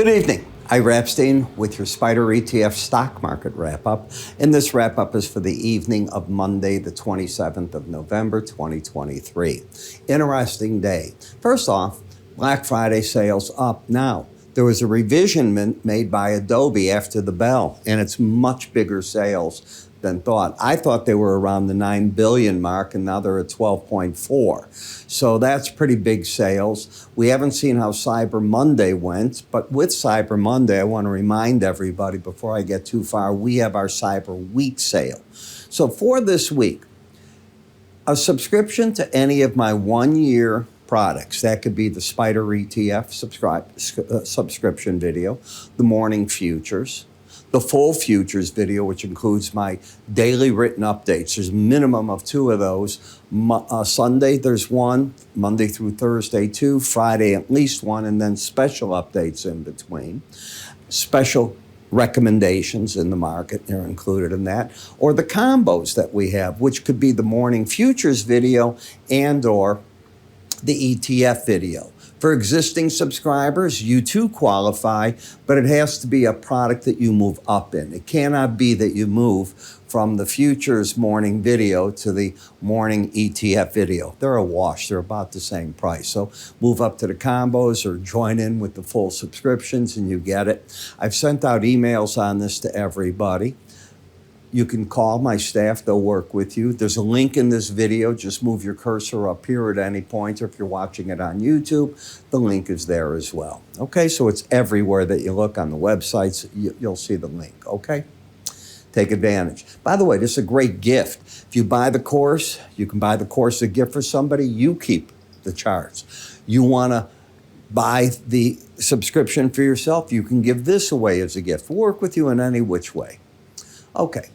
Good evening. I'm Epstein with your SPDR-ETF stock market wrap-up. And this wrap-up is for the evening of Monday, the 27th of November, 2023. Interesting day. First off, Black Friday sales up now. There was a revision made by Adobe after the bell, and it's much bigger sales than thought. I thought they were around the 9 billion mark, and now they're at 12.4. So that's pretty big sales. We haven't seen how Cyber Monday went, but with Cyber Monday, I want to remind everybody before I get too far, we have our Cyber Week sale. So for this week, a subscription to any of my one-year products, that could be the SPDR-ETF subscription video, the morning futures, the full futures video, which includes my daily written updates. There's a minimum of 2 of those. Sunday, there's 1, Monday through Thursday, 2, Friday, at least 1, and then special updates in between. Special recommendations in the market are included in that, or the combos that we have, which could be the morning futures video and or the ETF video. For existing subscribers, you too qualify, but it has to be a product that you move up in. It cannot be that you move from the futures morning video to the morning ETF video. They're a wash. They're about the same price. So move up to the combos or join in with the full subscriptions and you get it. I've sent out emails on this to everybody. You can call my staff, they'll work with you. There's a link in this video. Just move your cursor up here at any point, or if you're watching it on YouTube, the link is there as well. Okay, so it's everywhere that you look on the websites, you'll see the link, okay? Take advantage. By the way, this is a great gift. If you buy the course, you can buy the course as a gift for somebody, you keep the charts. You wanna buy the subscription for yourself, you can give this away as a gift. We'll work with you in any which way. Okay.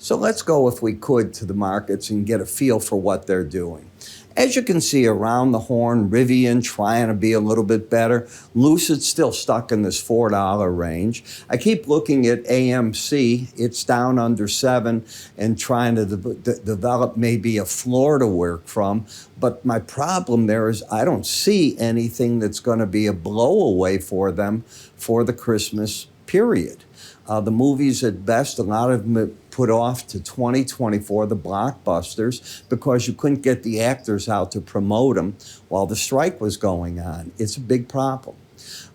So let's go, if we could, to the markets and get a feel for what they're doing. As you can see around the horn, Rivian trying to be a little bit better. Lucid's still stuck in this $4 range. I keep looking at AMC. It's down under 7 and trying to develop maybe a floor to work from. But my problem there is I don't see anything that's going to be a blowaway for them for the Christmas period. The movies at best, a lot of them put off to 2024, the blockbusters, because you couldn't get the actors out to promote them while the strike was going on. It's a big problem.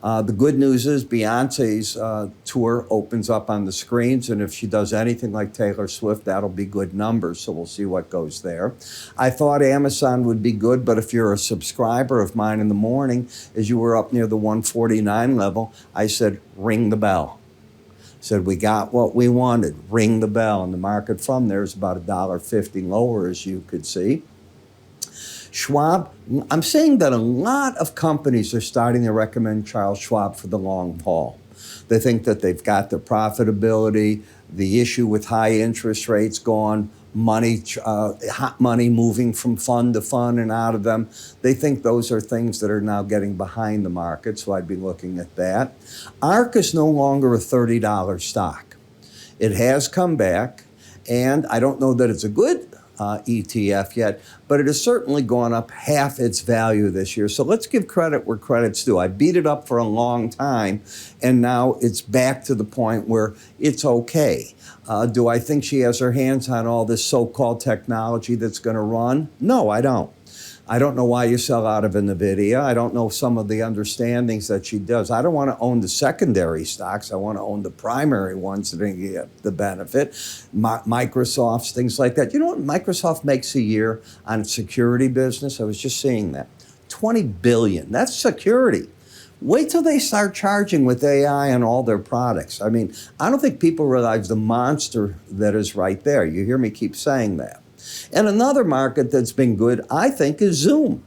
The good news is Beyonce's tour opens up on the screens, and if she does anything like Taylor Swift, that'll be good numbers, so we'll see what goes there. I thought Amazon would be good, but if you're a subscriber of mine in the morning, as you were up near the 149 level, I said, ring the bell. Said, we got what we wanted, ring the bell. And the market from there is about $1.50 lower, as you could see. Schwab, I'm saying that a lot of companies are starting to recommend Charles Schwab for the long haul. They think that they've got the profitability, the issue with high interest rates gone, money, hot money moving from fund to fund and out of them. They think those are things that are now getting behind the market, so I'd be looking at that. ARK is no longer a $30 stock. It has come back, and I don't know that it's a good ETF yet, but it has certainly gone up half its value this year. So let's give credit where credit's due. I beat it up for a long time, and now it's back to the point where it's okay. Do I think she has her hands on all this so-called technology that's going to run? No, I don't. I don't know why you sell out of NVIDIA. I don't know some of the understandings that she does. I don't want to own the secondary stocks. I want to own the primary ones that get the benefit. Microsoft's, things like that. You know what Microsoft makes a year on its security business? I was just seeing that. $20 billion. That's security. Wait till they start charging with AI on all their products. I mean, I don't think people realize the monster that is right there. You hear me keep saying that. And another market that's been good, I think, is Zoom.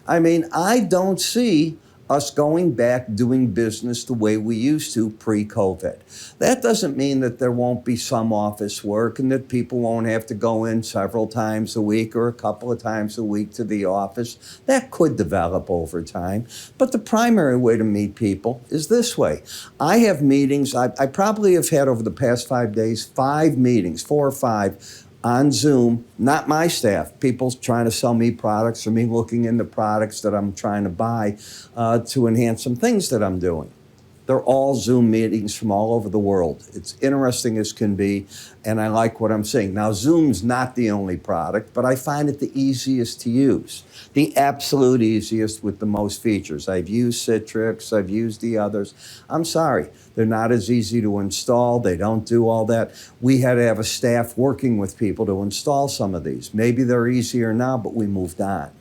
I mean, I don't see us going back doing business the way we used to pre-COVID. That doesn't mean that there won't be some office work and that people won't have to go in several times a week or a couple of times a week to the office. That could develop over time. But the primary way to meet people is this way. I have meetings. I probably have had over the past 5 days, 5 meetings, 4 or 5, on Zoom, not my staff, people trying to sell me products or me looking into products that I'm trying to buy to enhance some things that I'm doing. They're all Zoom meetings from all over the world. It's interesting as can be, and I like what I'm seeing. Now, Zoom's not the only product, but I find it the easiest to use. The absolute easiest with the most features. I've used Citrix, I've used the others. I'm sorry, they're not as easy to install. They don't do all that. We had to have a staff working with people to install some of these. Maybe they're easier now, but we moved on.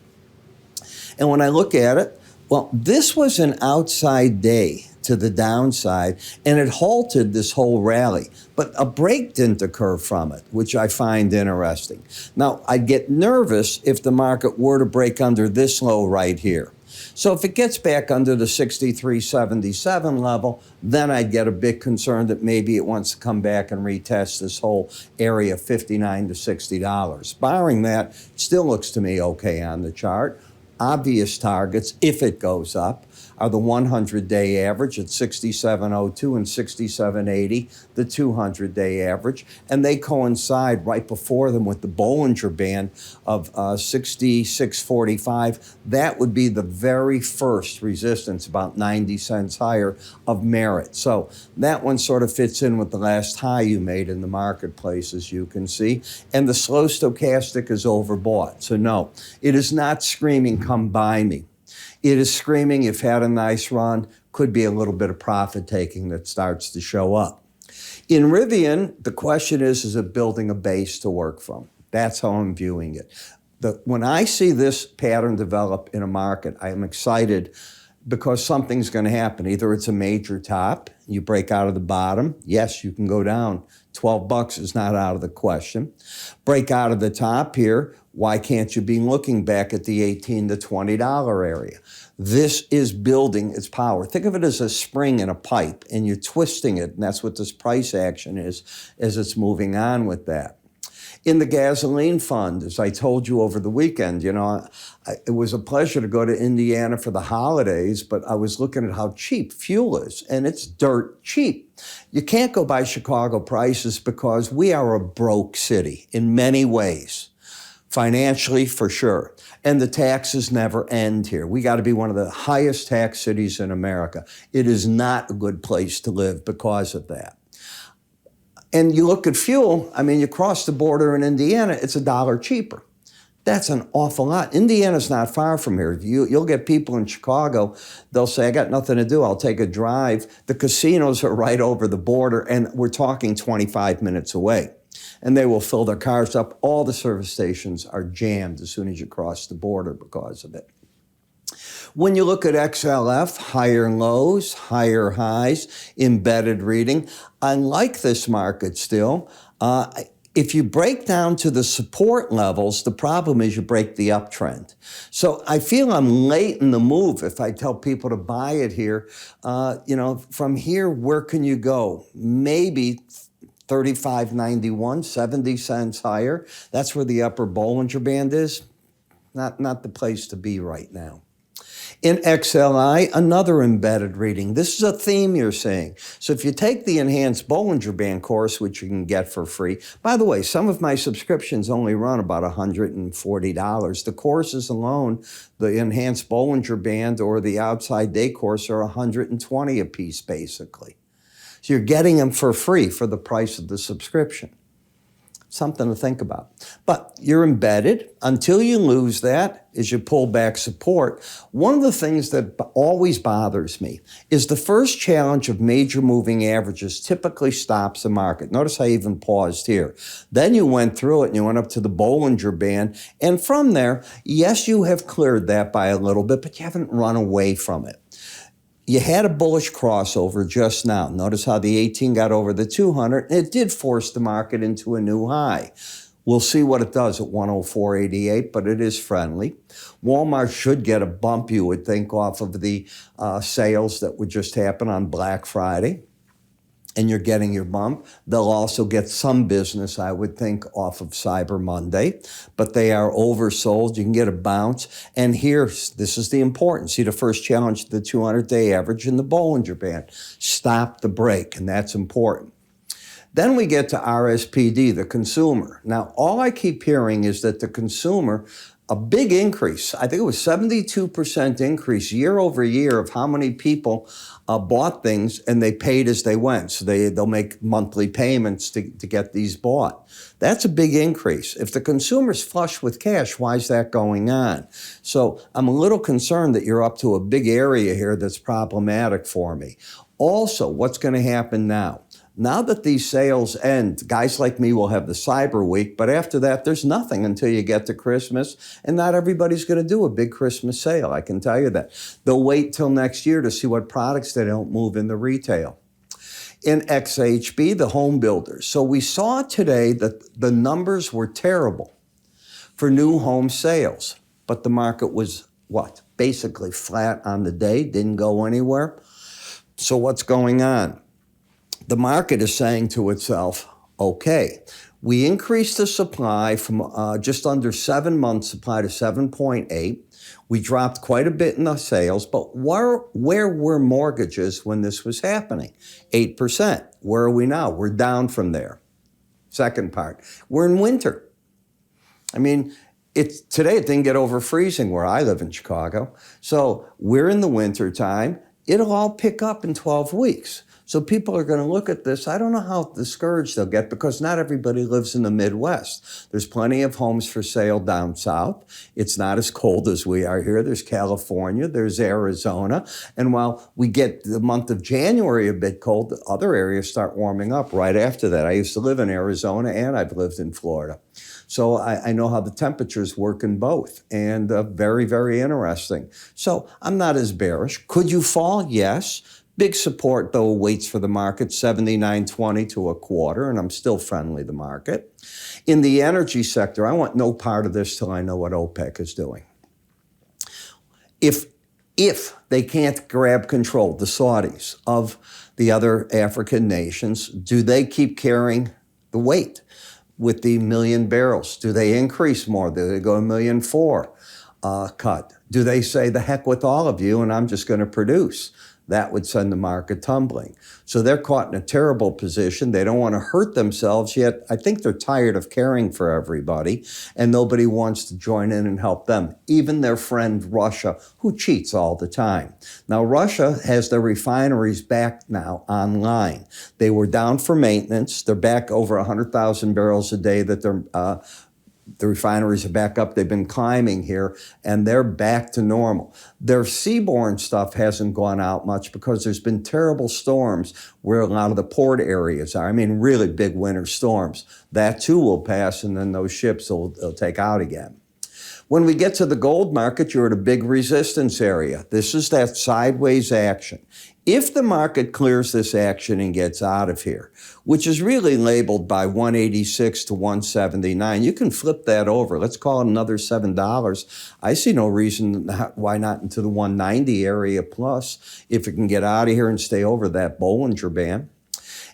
And when I look at it, well, this was an outside day to the downside, and it halted this whole rally. But a break didn't occur from it, which I find interesting. Now, I'd get nervous if the market were to break under this low right here. So if it gets back under the 63.77 level, then I'd get a bit concerned that maybe it wants to come back and retest this whole area, $59 to $60. Barring that, it still looks to me okay on the chart. Obvious targets, if it goes up, are the 100-day average at 67.02 and 67.80, the 200-day average, and they coincide right before them with the Bollinger Band of 66.45. That would be the very first resistance, about 90 cents higher, of merit. So that one sort of fits in with the last high you made in the marketplace, as you can see. And the slow stochastic is overbought. So no, it is not screaming, come buy me. It is screaming, you've had a nice run, could be a little bit of profit taking that starts to show up. In Rivian, the question is it building a base to work from? That's how I'm viewing it. When I see this pattern develop in a market, I am excited because something's going to happen. Either it's a major top, you break out of the bottom. Yes, you can go down. $12 is not out of the question. Break out of the top here. Why can't you be looking back at the $18 to $20 area? This is building its power. Think of it as a spring in a pipe, and you're twisting it, and that's what this price action is as it's moving on with that. In the gasoline fund, as I told you over the weekend, it was a pleasure to go to Indiana for the holidays, but I was looking at how cheap fuel is, and it's dirt cheap. You can't go by Chicago prices because we are a broke city in many ways. Financially, for sure. And the taxes never end here. We got to be one of the highest tax cities in America. It is not a good place to live because of that. And you look at fuel, you cross the border in Indiana, it's $1 cheaper. That's an awful lot. Indiana's not far from here. You'll get people in Chicago, they'll say, I got nothing to do, I'll take a drive. The casinos are right over the border, and we're talking 25 minutes away. And they will fill their cars up. All the service stations are jammed as soon as you cross the border because of it. When you look at XLF, higher lows, higher highs, embedded reading, I like this market still. If you break down to the support levels, the problem is you break the uptrend. So I feel I'm late in the move if I tell people to buy it here. From here, where can you go? Maybe $35.91, 70 cents higher. That's where the upper Bollinger Band is. Not the place to be right now. In XLI, another embedded reading. This is a theme you're seeing. So if you take the Enhanced Bollinger Band course, which you can get for free, by the way, some of my subscriptions only run about $140. The courses alone, the Enhanced Bollinger Band or the Outside Day course, are $120 a piece, basically. So you're getting them for free for the price of the subscription. Something to think about. But you're embedded. Until you lose that, as you pull back support, one of the things that always bothers me is the first challenge of major moving averages typically stops the market. Notice I even paused here. Then you went through it and you went up to the Bollinger Band. And from there, yes, you have cleared that by a little bit, but you haven't run away from it. You had a bullish crossover just now. Notice how the 18 got over the 200, and it did force the market into a new high. We'll see what it does at 104.88, but it is friendly. Walmart should get a bump, you would think, off of the sales that would just happen on Black Friday. And you're getting your bump. They'll also get some business, I would think, off of Cyber Monday, but they are oversold. You can get a bounce. And here, this is the important. See the first challenge, the 200-day average in the Bollinger Band. Stop the break, and that's important. Then we get to RSPD, the consumer. Now, all I keep hearing is that the consumer a big increase. I think it was 72% increase year over year of how many people bought things, and they paid as they went. So they'll make monthly payments to get these bought. That's a big increase. If the consumer's flush with cash, why is that going on? So I'm a little concerned that you're up to a big area here that's problematic for me. Also, what's going to happen now? Now that these sales end, guys like me will have the Cyber Week, but after that, there's nothing until you get to Christmas, and not everybody's going to do a big Christmas sale, I can tell you that. They'll wait till next year to see what products they don't move in the retail. In XHB, the home builders. So we saw today that the numbers were terrible for new home sales, but the market was what? Basically flat on the day, didn't go anywhere. So what's going on? The market is saying to itself, okay, we increased the supply from just under 7 months supply to 7.8. We dropped quite a bit in the sales, but where were mortgages when this was happening? 8%. Where are we now? We're down from there. Second part, we're in winter. I mean, today it didn't get over freezing where I live in Chicago. So we're in the winter time. It'll all pick up in 12 weeks. So people are going to look at this. I don't know how discouraged they'll get because not everybody lives in the Midwest. There's plenty of homes for sale down south. It's not as cold as we are here. There's California, there's Arizona. And while we get the month of January a bit cold, the other areas start warming up right after that. I used to live in Arizona and I've lived in Florida. So I know how the temperatures work in both, and very, very interesting. So I'm not as bearish. Could you fall? Yes. Big support, though, waits for the market, 79.20 to a quarter, and I'm still friendly to the market. In the energy sector, I want no part of this till I know what OPEC is doing. If they can't grab control, the Saudis, of the other African nations, do they keep carrying the weight with the 1 million barrels? Do they increase more? Do they go 1.4 million cut? Do they say, the heck with all of you, and I'm just going to produce? That would send the market tumbling. So they're caught in a terrible position. They don't want to hurt themselves, yet I think they're tired of caring for everybody, and nobody wants to join in and help them, even their friend Russia, who cheats all the time. Now, Russia has their refineries back now online. They were down for maintenance. They're back over 100,000 barrels a day that the refineries are back up. They've been climbing here, and they're back to normal. Their seaborne stuff hasn't gone out much because there's been terrible storms where a lot of the port areas are. I mean, really big winter storms. That too will pass, and then those ships will take out again. When we get to the gold market, you're at a big resistance area. This is that sideways action. If the market clears this action and gets out of here, which is really labeled by 186 to 179, you can flip that over. Let's call it another $7. I see no reason why not into the 190 area plus if it can get out of here and stay over that Bollinger Band.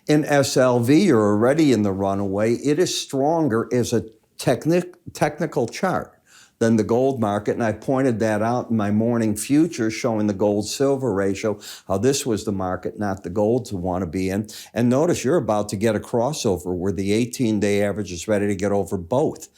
In SLV, you're already in the runaway. It is stronger as a technical chart than the gold market, and I pointed that out in my morning future showing the gold-silver ratio, how this was the market, not the gold, to want to be in. And notice you're about to get a crossover where the 18-day average is ready to get over both,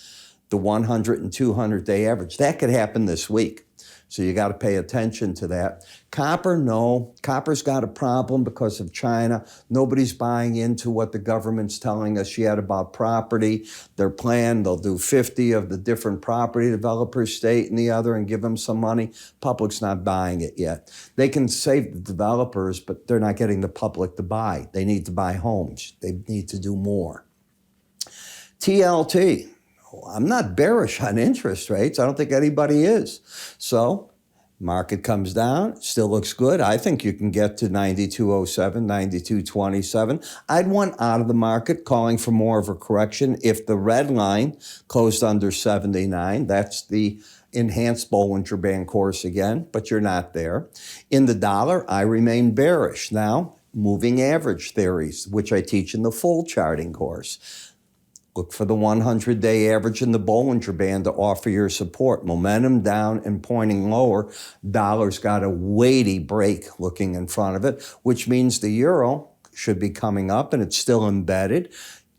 the 100 and 200-day average. That could happen this week. So you got to pay attention to that. Copper, no. Copper's got a problem because of China. Nobody's buying into what the government's telling us yet about property. Their plan, they'll do 50 of the different property developers, state and the other, and give them some money. Public's not buying it yet. They can save the developers, but they're not getting the public to buy. They need to buy homes. They need to do more. TLT. I'm not bearish on interest rates. I don't think anybody is. So market comes down, still looks good. I think you can get to 92.07, 92.27. I'd want out of the market, calling for more of a correction. If the red line closed under 79, that's the enhanced Bollinger Band course again, but you're not there. In the dollar, I remain bearish. Now, moving average theories, which I teach in the full charting course. Look for the 100-day average in the Bollinger Band to offer your support. Momentum down and pointing lower. Dollar's got a weighty break looking in front of it, which means the euro should be coming up, and it's still embedded.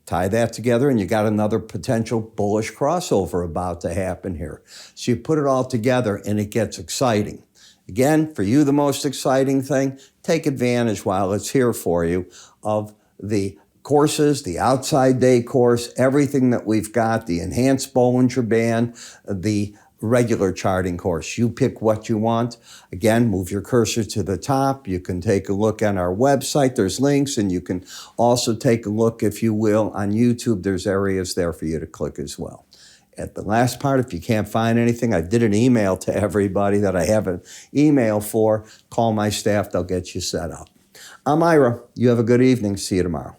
Tie that together and you got another potential bullish crossover about to happen here. So you put it all together and it gets exciting. Again, for you, the most exciting thing, take advantage while it's here for you of the courses, the outside day course, everything that we've got, the enhanced Bollinger Band, the regular charting course. You pick what you want. Again, move your cursor to the top. You can take a look on our website. There's links, and you can also take a look, if you will, on YouTube. There's areas there for you to click as well. At the last part, if you can't find anything, I did an email to everybody that I have an email for. Call my staff. They'll get you set up. I'm Ira. You have a good evening. See you tomorrow.